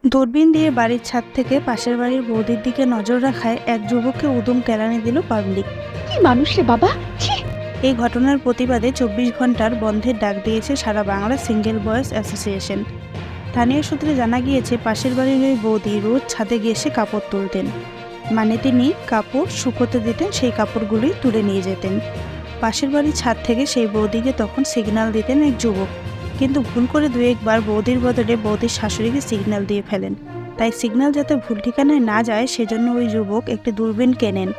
দূরবীন দিয়ে বাড়ির ছাদ থেকে পাশের বাড়ির বৌদির দিকে নজর রাখায় এক যুবককে উদুম কেলানি দিল পাবলিক। কি মানুষ রে বাবা, ছি! এই ঘটনার প্রতিবাদে 24 ঘন্টার বন্ধের ডাক দিয়েছে সারা বাংলা সিঙ্গেল বয়েজ অ্যাসোসিয়েশন। স্থানীয় সূত্রে জানা গিয়েছে, পাশের বাড়ির ওই বৌদি রোজ ছাদে গিয়ে এসে কাপড় তুলতেন। মানে তিনি কাপড় শুকোতে দিতেন, সেই কাপড়গুলোই তুলে নিয়ে যেতেন। পাশের বাড়ির ছাদ থেকে সেই বৌদিকে তখন সিগন্যাল দিতেন এক যুবক, কিন্তু ভুল করে দু একবার বৌদির বদলে বৌদির শাশুড়িকে সিগন্যাল দিয়ে ফেলেন। তাই সিগন্যাল যাতে ভুল ঠিকানায় না যায় সেজন্য ওই যুবক একটি দূরবীন কেনেন।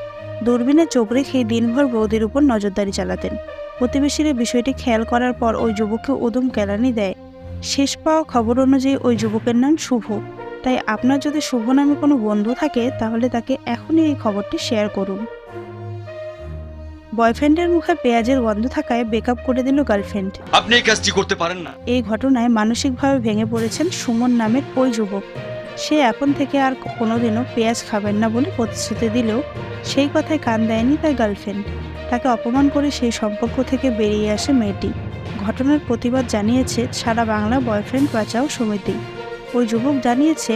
দূরবীনে চোখ রেখে দিনভর বৌদির উপর নজরদারি চালাতেন। প্রতিবেশীরা বিষয়টি খেয়াল করার পর ওই যুবককে উদুম কেলানি দেয়। শেষ পাওয়া খবর অনুযায়ী ওই যুবকের নাম শুভ। তাই আপনার যদি শুভ নামে কোনো বন্ধু থাকে তাহলে তাকে এখনই এই খবরটি শেয়ার করুন। বয়ফ্রেন্ডের মুখে পেঁয়াজের গন্ধ থাকায় ব্রেকআপ করে দিল গার্লফ্রেন্ড। আপনি এই কাজটি করতে পারেন না। এই ঘটনায় মানসিকভাবে ভেঙে পড়েছেন সুমন নামের ওই যুবক। সে এখন থেকে আর কোনোদিনও পেঁয়াজ খাবেন না বলে প্রতিশ্রুতি দিলেও সেই কথায় কান দেয়নি তার গার্লফ্রেন্ড। তাকে অপমান করে সেই সম্পর্ক থেকে বেরিয়ে আসে মেয়েটি। ঘটনার প্রতিবাদ জানিয়েছে সারা বাংলা বয়ফ্রেন্ড বাঁচাও সমিতি। ওই যুবক জানিয়েছে,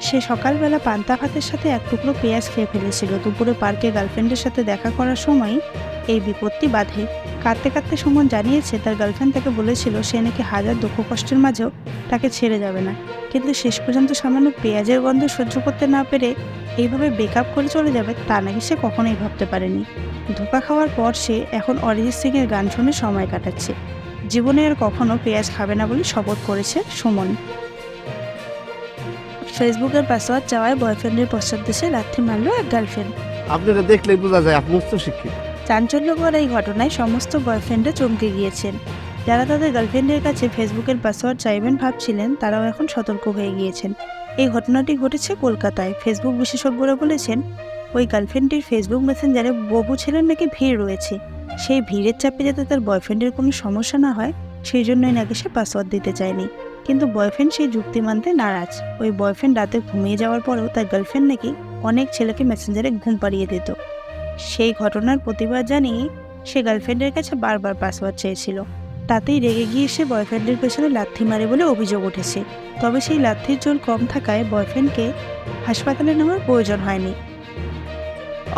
সে সকালবেলা পান্তা ভাতের সাথে এক টুকরো পেঁয়াজ খেয়ে ফেলেছিল। দুপুরে পার্কে গার্লফ্রেন্ডের সাথে দেখা করার সময় এই বিপত্তি বাধে। কাঁদতে কাঁদতে সুমন জানিয়েছে, তার গার্লফ্রেন্ড তাকে বলেছিল সে নাকি হাজার দুঃখ কষ্টের মাঝেও তাকে ছেড়ে যাবে না, কিন্তু শেষ পর্যন্ত সামান্য পেঁয়াজের গন্ধ সহ্য করতে না পেরে এইভাবে ব্রেকআপ করে চলে যাবে তা নাকি সে কখনোই ভাবতে পারেনি। ধোঁকা খাওয়ার পর সে এখন অরিজিৎ সিংয়ের গান শুনে সময় কাটাচ্ছে। জীবনে আর কখনো পেঁয়াজ খাবে না বলে শপথ করেছে সুমন। ফেসবুকের পাসওয়ার্ড চাওয়ায় বয়ফ্রেন্ডের পশ্চাৎদেশে লাথি মারল এক গার্লফ্রেন্ড। আপনারা দেখলেই বোঝা যায় আপনি উচ্চ শিক্ষিত। চাঞ্চল্যকর এই ঘটনায় সমস্ত বয়ফ্রেন্ডরা চমকে গিয়েছেন। যারা তাদের গার্লফ্রেন্ডের কাছে ফেসবুকের পাসওয়ার্ড চাইবেন ভাবছিলেন, তারাও এখন সতর্ক হয়ে গিয়েছেন। এই ঘটনাটি ঘটেছে কলকাতায়। ফেসবুক বিশেষজ্ঞরা বলেছেন, ওই গার্লফ্রেন্ডটির ফেসবুক মেসেঞ্জারে বহু ছেলের নাকি ভিড় রয়েছে। সেই ভিড়ের চাপে যাতে তার বয়ফ্রেন্ডের কোনো সমস্যা না হয় সেই জন্যই নাকি সে পাসওয়ার্ড দিতে চায়নি। কিন্তু বয়ফ্রেন্ড সেই যুক্তি মানতে নারাজ। ওই বয়ফ্রেন্ড রাতে ঘুমিয়ে যাওয়ার পরেও তার গার্লফ্রেন্ড নাকি অনেক ছেলেকে মেসেঞ্জারে ঘুম পাড়িয়ে দিত। সেই ঘটনার প্রতিবাদ জানিয়ে সে গার্লফ্রেন্ডের কাছে বারবার পাসওয়ার্ড চেয়েছিল। তাতেই রেগে গিয়ে সে বয়ফ্রেন্ডের পেছনে লাথি মারে বলে অভিযোগ উঠেছে। তবে সেই লাথির জোর কম থাকায় বয়ফ্রেন্ডকে হাসপাতালে নেওয়ার প্রয়োজন হয়নি।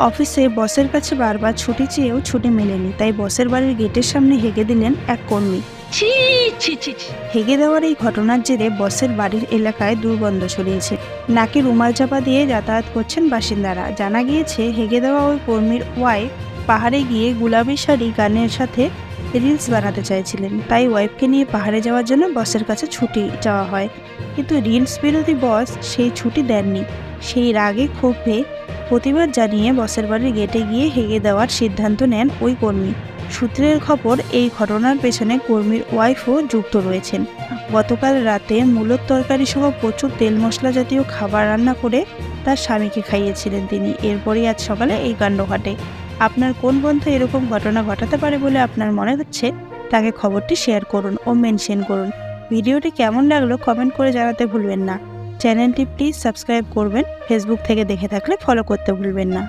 অফিসে বসের কাছে বারবার ছুটি চেয়েও ছুটি মেলেনি, তাই বসের বাড়ির গেটের সামনে হেগে দিলেন এক কর্মী। ছি ছি ছি ছি! হেগে দেওয়ার এই ঘটনার জেরে বসের বাড়ির এলাকায় দুর্গন্ধ ছড়িয়েছে। নাকে রুমাল চাপা দিয়ে যাতায়াত করছেন বাসিন্দারা। জানা গিয়েছে, হেগে দেওয়া ওই কর্মীর ওয়াইফ পাহাড়ে গিয়ে গুলাবি শাড়ি গানের সাথে রিলস বানাতে চাইছিলেন। তাই ওয়াইফকে নিয়ে পাহাড়ে যাওয়ার জন্য বসের কাছে ছুটি চাওয়া হয়, কিন্তু রিলস বিরোধী বস সেই ছুটি দেননি। সেই রাগে ক্ষোভে প্রতিবাদ জানিয়ে বসের বাড়ির গেটে গিয়ে হেগে দেওয়ার সিদ্ধান্ত নেন ওই কর্মী। সূত্রের খবর, এই ঘটনার পেছনে কর্মীর ওয়াইফও যুক্ত রয়েছেন। গতকাল রাতে মূলোর তরকারি সহ প্রচুর তেল মশলা জাতীয় খাবার রান্না করে তার স্বামীকে খাইয়েছিলেন তিনি। এরপরই আজ সকালে এই কাণ্ড ঘটে। আপনার কোন বন্ধু এরকম ঘটনা ঘটাতে পারে বলে আপনার মনে হচ্ছে, তাকে খবরটি শেয়ার করুন ও মেনশন করুন। ভিডিওটি কেমন লাগলো কমেন্ট করে জানাতে ভুলবেন না। চ্যানেলটি প্লিজ সাবস্ক্রাইব করবেন। ফেসবুক থেকে দেখে থাকলে ফলো করতে ভুলবেন না।